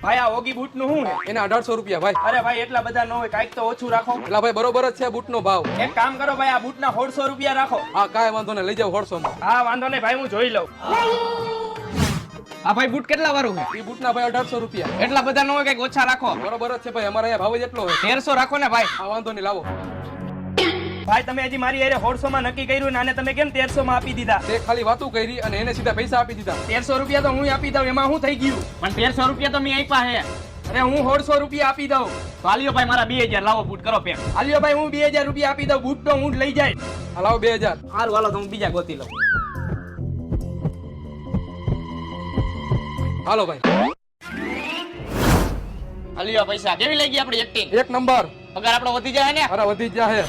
ભાઈ આ Oggy boot નું શું છે? એના 1800 રૂપિયા ભાઈ. અરે ભાઈ એટલા બધા ન હોય, કાંઈક તો ઓછું રાખો. એટલા ભાઈ બરોબર જ છે બૂટ નો ભાવ. એક કામ કરો ભાઈ, આ બૂટ ના 1600 રૂપિયા રાખો. હા કાંઈ વાંધો નહીં, લઈ જાવ 150 માં. હા વાંધો નહીં ભાઈ, હું જોઈ લઉં. આ ભાઈ બૂટ કેટલા વાળું છે? એ બૂટ ના ભાઈ 1800 રૂપિયા. એટલા બધા ન હોય, કઈક ઓછા રાખો. બરોબર જ છે ભાઈ, અમારા અહીંયા ભાવ જ એટલો હોય. 1300 રાખો ને ભાઈ. હા વાંધો નહીં, લાવો. ભાઈ તમે હજી મારી હારે 1600 માં નક્કી કર્યું ને આને તમે કેમ 1300 માં આપી દીધા? તે ખાલી વાતું કરી અને એને સીધા પૈસા આપી દીધા. 1300 રૂપિયા તો હું આપી દઉં, એમાં શું થઈ ગયું? પણ 1300 રૂપિયા તો મેં આપ્યા હે. અરે હું 1600 રૂપિયા આપી દઉં. તો આલ્યો ભાઈ મારા 2000 લાવો, બૂટ કરો પેક. આલ્યો ભાઈ હું 2000 રૂપિયા આપી દઉં, બૂટ તો હું જ લઈ જાય. હા લાવો 2000. હારું હાલો, તો હું બીજા ગોતી લઉં. હાલો ભાઈ. આલ્યો પૈસા. કેવી લઈ ગઈ આપણી એક્ટિંગ? એક નંબર. પગાર આપણો વધી જાય ને? અરે વધી જ જાહે.